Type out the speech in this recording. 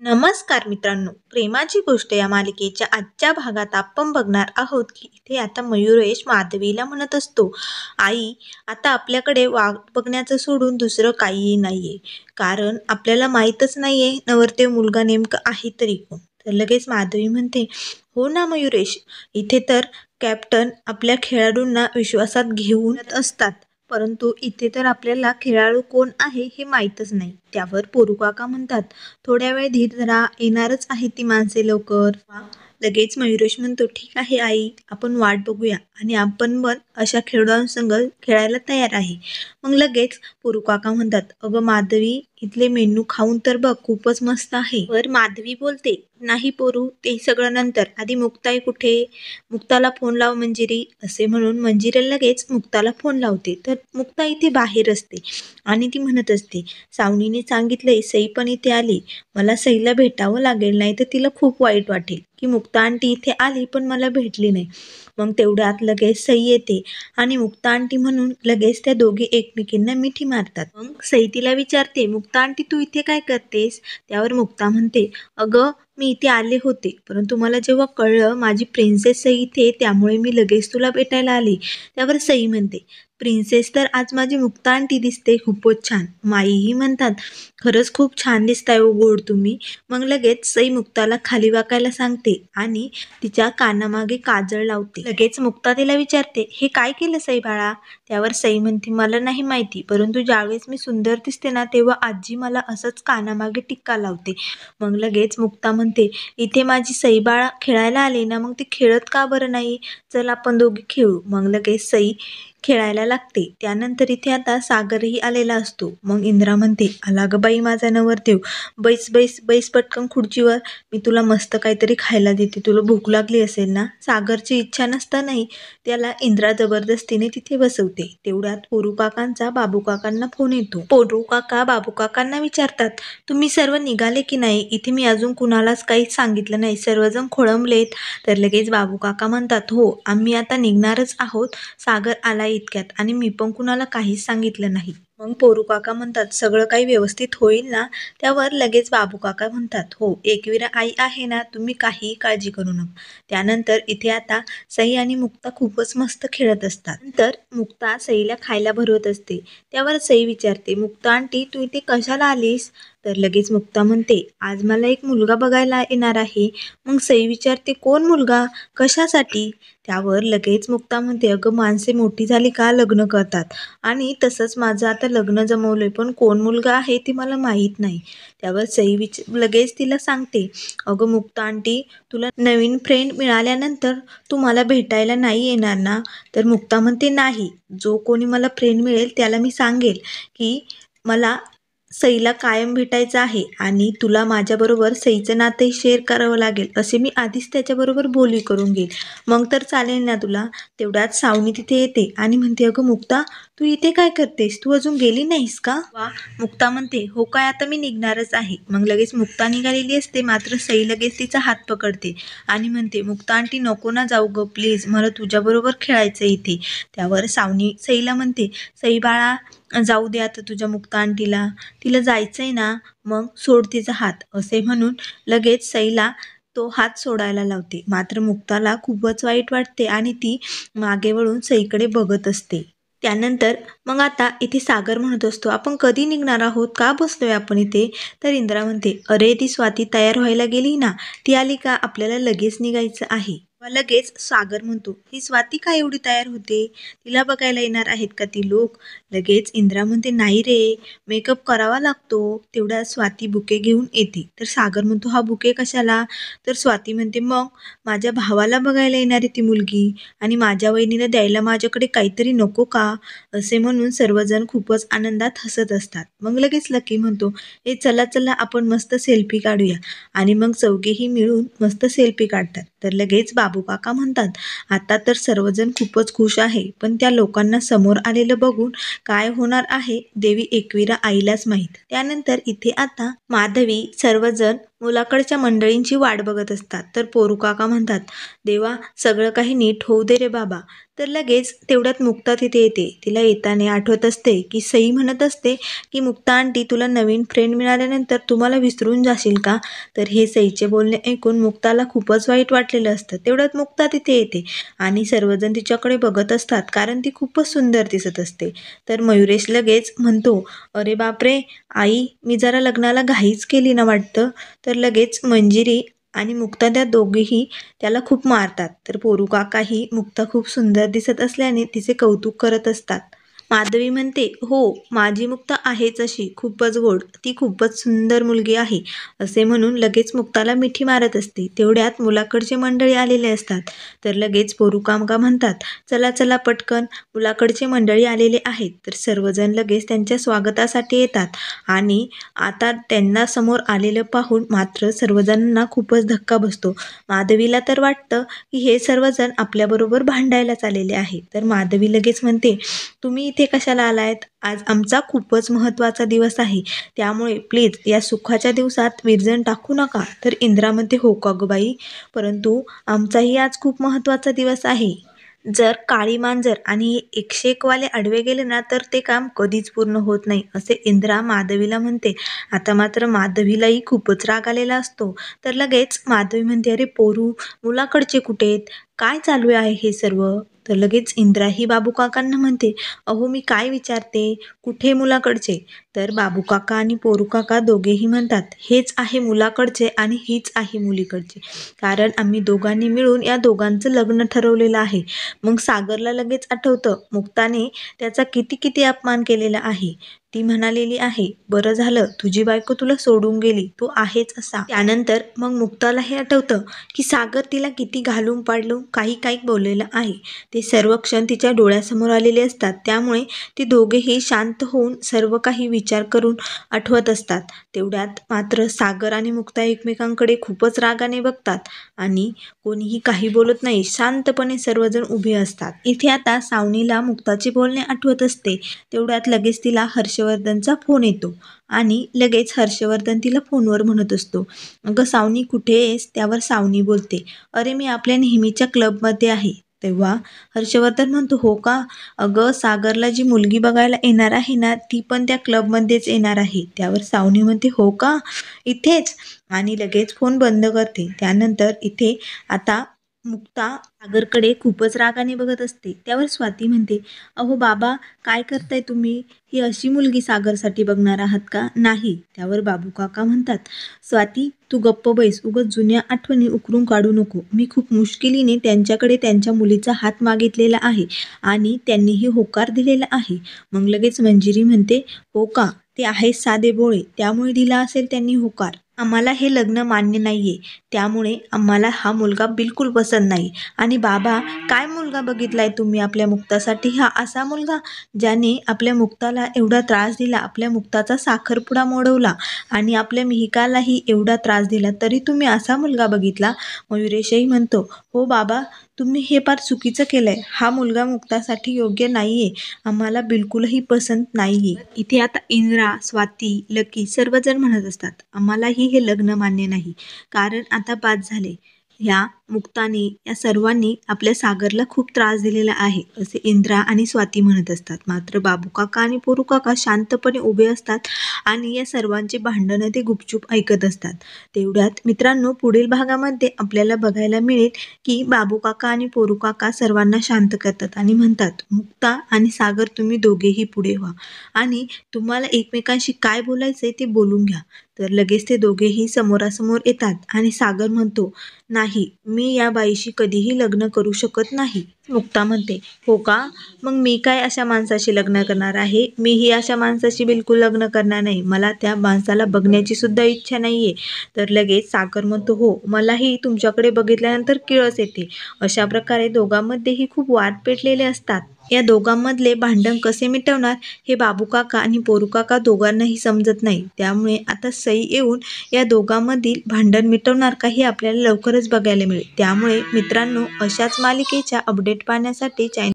नमस्कार मित्रांनो, प्रेमाची गोष्ट या मालिकेच्या आजच्या भागात आपण बघणार आहोत की इथे आता मयुरेश माधवीला म्हणत असतो, आई आता आपल्याकडे वाट बघण्याचं सोडून दुसरं काहीही नाहीये. कारण आपल्याला माहीतच नाहीये नवरदेव मुलगा नेमका आहे तरी कोण. तर लगेच माधवी म्हणते, हो ना मयुरेश, इथे तर कॅप्टन आपल्या खेळाडूंना विश्वासात घेऊन असतात. परंतु इथे तर आपल्याला खेळाडू कोण आहे हे माहीतच नाही. त्यावर पोरू काका म्हणतात, थोड्या वेळ धीर धरा, येणारच आहे ती माणसे लवकर. लगेच मयुरेश म्हणतो, ठीक आहे आई, आपण वाट बघूया आणि आपण पण अशा खेळाडूंसंग खेळायला तयार आहे. मग लगेच पोरू काका म्हणतात, अगं माधवी, इथले मेनू खाऊन तर बघ, खूपच मस्त आहे. वर माधवी बोलते, नाही पोरू, ते सगळं नंतर, आधी मुक्ताई कुठे? मुक्ताला फोन लाव मंजिरी, असे म्हणून मंजिरी लगेच मुक्ताला फोन लावते. तर मुक्ता इथे बाहेर असते आणि ती म्हणत असते, सावनीने सांगितले सई पण इथे आली, मला सईला भेटावं लागेल, नाही तर तिला खूप वाईट वाटेल की मुक्ता आंटी इथे आली पण मला भेटली नाही. मग तेवढ्यात लगेच सई येते आणि मुक्ता आंटी म्हणून लगेच त्या दोघी एकमेकींना मिठी मारतात. मग सई तिला विचारते, मुक्ता आंटी तू इथे काय करतेस? त्यावर मुक्ता म्हणते, अगं मी इथे आले होते, परंतु मला जेव्हा कळलं माझी प्रिन्सेस सई इथे, त्यामुळे मी लगेच तुला भेटायला आली. त्यावर सई म्हणते, प्रिन्सेस तर आज माझी मुक्ता आंटी दिसते, खूपच छान. माईही म्हणतात, खरंच खूप छान दिसताय ओ गोड तुम्ही. मग लगेच सई मुक्ताला खाली वाकायला सांगते आणि तिच्या कानामागे काजळ लावते. लगेच मुक्ता तिला विचारते, हे काय केलं सई बाळा? त्यावर सई म्हणते, मला नाही माहिती, परंतु ज्यावेळेस मी सुंदर दिसते ना तेव्हा आजी मला असंच कानामागे टिक्का लावते. मग लगेच मुक्ता म्हणते, इथे माझी सई बाळा खेळायला आले ना, मग ती खेळत का बरं नाही? चल आपण दोघी खेळू. मग लगेच सई खेळायला लागते. त्यानंतर इथे आता सागरही आलेला असतो. मग इंद्रा म्हणते, आला ग बाई माझा नवरदेव, बैस बैस बैस पटकन खुर्चीवर, मी तुला मस्त काहीतरी खायला देते, तुला भूक लागली असेल ना. सागरची इच्छा नसतानाही त्याला इंद्रा जबरदस्तीने तिथे बसवते. तेवढ्यात पोरू काकांचा बाबू काकांना फोन येतो. पोरू काका बाबू काकांना विचारतात, तुम्ही सर्व निघाले की नाही? इथे मी अजून कुणालाच काहीच सांगितलं नाही, सर्वजण खोळंबलेत. तर लगेच बाबू काका म्हणतात, हो आम्ही आता निघणारच आहोत, सागर आला इतक्यात आणि मी पण कुणाला काहीच सांगितलं नाही. मग पोरू काका म्हणतात, सगळं काही व्यवस्थित होईल ना? त्यावर लगेच बाबू काका म्हणतात, हो एकविरा आई आहे ना, तुम्ही काहीही काळजी करू नका. त्यानंतर इथे आता सई आणि मुक्ता खूपच मस्त खेळत असतात. नंतर मुक्ता सईला खायला भरवत असते. त्यावर सई विचारते, मुक्ता आंटी तू इथे कशाला आलीस? तर लगेच मुक्ता म्हणते, आज मला एक मुलगा बघायला येणार आहे. मग सई विचारते, कोण मुलगा? कशासाठी? त्यावर लगेच मुक्ता म्हणते, अगं माणसे मोठी झाली का लग्न करतात आणि तसंच माझं आता लग्न जमवलंय, पण कोण मुलगा आहे ते मला माहीत नाही. त्यावर सई लगेच तिला सांगते, अगं मुक्ता आंटी, तुला नवीन फ्रेंड मिळाल्यानंतर तू मला भेटायला नाही येणार ना? तर मुक्ता म्हणते, नाही, जो कोणी मला फ्रेंड मिळेल त्याला मी सांगेल की मला सईला कायम भेटायचं आहे आणि तुला माझ्याबरोबर सईचं नातंही शेअर करावं लागेल, असे मी आधीच त्याच्याबरोबर बोली करून घेईल. मग तर चालेल ना तुला? तेवढ्यात सावनी तिथे येते आणि म्हणते, अगं मुक्ता, तू इथे काय करतेस? तू अजून गेली नाहीस का? वा. मुक्ता म्हणते, हो काय, आता मी निघणारच आहे. मग लगेच मुक्ता निघालेली असते, मात्र सई लगेच तिचा हात पकडते आणि म्हणते, मुक्ता आंटी नको ना जाऊ ग, प्लीज, मला तुझ्याबरोबर खेळायचं इथे. त्यावर सावनी सईला म्हणते, सई बाळा, जाऊ दे आता तुझ्या मुक्ता आंटीला, तिला जायचंय ना, मग सोड तिचा हात, असे म्हणून लगेच सईला तो हात सोडायला लावते. मात्र मुक्ताला खूपच वाईट वाटते आणि ती मागे वळून सईकडे बघत असते. त्यानंतर मग आता इथे सागर म्हणत असतो, आपण कधी निघणार आहोत? का बसलोय आपण इथे? तर इंद्रा म्हणते, अरे ती स्वाती तयार व्हायला गेली ना, ती आली का आपल्याला लगेच निघायचं आहे. लगेच सागर म्हणतो, ही स्वाती का एवढी तयार होते? तिला बघायला येणार आहेत का ती लोक? लगेच इंद्रा म्हणते, नाही रे, मेकअप करावा लागतो. तेवढ्या स्वाती बुके घेऊन येते. तर सागर म्हणतो, हा बुके कशाला? तर स्वाती म्हणते, मग माझ्या भावाला बघायला येणारी ती मुलगी आणि माझ्या वहिनीला द्यायला माझ्याकडे काहीतरी नको का? असे म्हणून सर्वजण खूपच आनंदात हसत असतात. मग लगेच लकी म्हणतो, हे चला चला आपण मस्त सेल्फी काढूया आणि मग चौघेही मिळून मस्त सेल्फी काढतात. तर लगेच बाबू काका म्हणतात, आता तर सर्वजण खूपच खुश आहे, पण त्या लोकांना समोर आलेलं बघून काय होणार आहे देवी एकविरा आईलाच माहीत. त्यानंतर इथे आता माधवी सर्वजण मुलाकडच्या मंडळींची वाट बघत असतात. तर पोरू काका म्हणतात, देवा सगळं काही नीट होऊ दे रे बाबा. तर लगेच तेवढ्यात मुक्ता तिथे येते. तिला येताना आठवत असते की सई म्हणत असते की मुक्ता आंटी, तुला नवीन फ्रेंड मिळाल्यानंतर तुम्हाला विसरून जाशील का? तर हे सईचे बोलणे ऐकून मुक्ताला खूपच वाईट वाटलेलं असतं. तेवढ्यात मुक्ता तिथे येते आणि सर्वजण तिच्याकडे बघत असतात, कारण ती खूपच सुंदर दिसत असते. तर मयुरेश लगेच म्हणतो, अरे बापरे आई, मी जरा लग्नाला घाईच केली ना वाटतं. तर लगेच मंजिरी आणि मुक्ता त्या दोघेही त्याला खूप मारतात. तर पोरू काकाही मुक्ता खूप सुंदर दिसत असल्याने तिचे कौतुक करत असतात. माधवी म्हणते, हो माझी मुक्ता आहेच अशी खूपच गोड, ती खूपच सुंदर मुलगी आहे असे म्हणून लगेच मुक्ताला मिठी मारत असते. तेवढ्यात मुलाकडचे मंडळी आलेले असतात. तर लगेच पोरू काका म्हणतात, चला चला पटकन, मुलाकडचे मंडळी आलेले आहेत. तर सर्वजण लगेच त्यांच्या स्वागतासाठी येतात आणि आता त्यांना समोर आलेलं पाहून मात्र सर्वजणांना खूपच धक्का बसतो. माधवीला तर वाटतं की हे सर्वजण आपल्याबरोबर भांडायलाच आलेले आहे. तर माधवी लगेच म्हणते, तुम्ही इथे कशाला आलायत? आज आमचा खूपच महत्त्वाचा दिवस आहे, त्यामुळे प्लीज या सुखाच्या दिवसात विरजण टाकू नका. तर इंद्रा म्हणते, हो का गं बाई, परंतु आमचाही आज खूप महत्त्वाचा दिवस आहे. जर काळी मांजर आणि 101 वाले आडवे गेले ना तर ते काम कधीच पूर्ण होत नाही असे इंद्रा माधवीला म्हणते. आता मात्र माधवीलाही खूपच राग आलेला असतो. तर लगेच माधवी म्हणते, अरे पोरू, मुलाकडचे कुठे आहेत? काय चालू आहे हे सर्व? तर लगेच इंद्रा ही बाबू काकांना म्हणते, अहो मी काय विचारते, कुठे मुलाकडचे? तर बाबू काका आणि पोरू काका दोघेही म्हणतात, हेच आहे मुलाकडचे आणि हीच आहे मुलीकडचे, कारण आम्ही दोघांनी मिळून या दोघांचं लग्न ठरवलेलं आहे. मग सागरला लगेच आठवतं मुक्ताने त्याचा किती किती अपमान केलेला आहे. ती म्हणालेली आहे, बरं झालं तुझी बायको तुला सोडून गेली, तू आहेच असा. त्यानंतर मग मुक्ताला हे आठवतं की सागर तिला किती घालून पाडलं, काही काही बोललेलं आहे. ते सर्व क्षण तिच्या डोळ्यासमोर आलेले असतात. त्यामुळे ती दोघेही शांत होऊन सर्व काही विचार करून आठवत असतात. तेवढ्यात मात्र सागर आणि मुक्ता एकमेकांकडे खूपच रागाने बघतात आणि कोणीही काही बोलत नाही. शांतपणे सर्वजण उभे असतात. इथे आता सावनीला मुक्ताचे बोलणे आठवत असते. तेवढ्यात लगेच तिला हर्षवर्धनचा फोन येतो आणि लगेच हर्षवर्धन तिला फोनवर म्हणत असतो, अगं सावनी कुठे आहेस? त्यावर सावनी बोलते, अरे मी आपल्या नेहमीच्या क्लबमध्ये आहे. तेव्हा हर्षवर्धन म्हणतो, हो का? अगं सागरला जी मुलगी बघायला येणार आहे ना ती पण त्या क्लबमध्येच येणार आहे. त्यावर सावनी म्हणते, हो का? इथेच? आणि लगेच फोन बंद करते. त्यानंतर इथे आता मुक्ता सागरकडे खूपच रागाने बघत असते. त्यावर स्वाती म्हणते, अहो बाबा काय करताय तुम्ही? ही अशी मुलगी सागरसाठी बघणार आहात का? नाही. त्यावर बाबू काका म्हणतात, स्वाती तू गप्प बैस, उगाच जुन्या आठवणी उकरून काढू नको. मी खूप मुश्किलीने त्यांच्याकडे त्यांच्या मुलीचा हात मागितलेला आहे आणि त्यांनीही होकार दिलेला आहे. मग लगेच मंजिरी म्हणते, हो का? ते आहे साधे भोळे, त्यामुळे दिला असेल त्यांनी होकार. आम्हाला हे लग्न मान्य नाहीये, त्यामुळे आम्हाला हा मुलगा बिलकुल पसंत नाही. आणि बाबा काय मुलगा बघितलाय तुम्ही आपल्या मुक्तासाठी? हा असा मुलगा ज्याने आपल्या मुक्ताला एवढा त्रास दिला, आपल्या मुक्ताचा साखरपुडा मोडवला आणि आपल्या मिहिकालाही एवढा त्रास दिला, तरी तुम्ही असा मुलगा बघितला? मयुरेशही म्हणतो, हो बाबा तुम्ही हे फार चुकीचं केलंय. हा मुलगा मुक्तासाठी योग्य नाहीये, आम्हाला बिलकुलही पसंत नाहीये. इथे आता इंद्रा, स्वाती, लकी सर्वजण म्हणत असतात, आम्हालाही हे लग्न मान्य नाही, कारण आता बास झाले. ह्या मुक्ताने या सर्वांनी आपल्या सागरला खूप त्रास दिलेला आहे असे इंद्रा आणि स्वाती म्हणत असतात. मात्र बाबू काका आणि पोरू काका शांतपणे उभे असतात आणि या सर्वांचे भांडणं ते गुपचूप ऐकत असतात. तेवढ्यात मित्रांनो पुढील भागामध्ये आपल्याला बघायला मिळेल की बाबू काका आणि पोरू काका सर्वांना शांत करतात आणि म्हणतात, मुक्ता आणि सागर तुम्ही दोघेही पुढे व्हा आणि तुम्हाला एकमेकांशी काय बोलायचंय ते बोलून घ्या. तर लगेच ते दोघेही समोरासमोर येतात आणि सागर म्हणतो, नाही मी या बाईशी कधीही लग्न करू शकत नाही. मुक्ता म्हणते, हो का? मग मी काय अशा माणसाशी लग्न करणार आहे? मीही अशा माणसाशी बिलकुल लग्न करणार नाही. मला त्या माणसाला बघण्याची सुद्धा इच्छा नाहीये. तर लगेच सागर म्हणतो, हो मलाही तुमच्याकडे बघितल्यानंतर किळस येते. अशा प्रकारे दोघांमध्येही खूप वाद पेटलेले असतात. या दोघांमधले भांडण कसे मिटवणार हे बाबू काका आणि पोरू काका दोघांनाही समजत नाही. त्यामुळे आता सई येऊन या दोघांमधील भांडण मिटवणार का हे आपल्याला लवकरच बघायला मिळेल. त्यामुळे मित्रांनो अशाच मालिकेच्या अपडेट पाहण्यासाठी चॅनल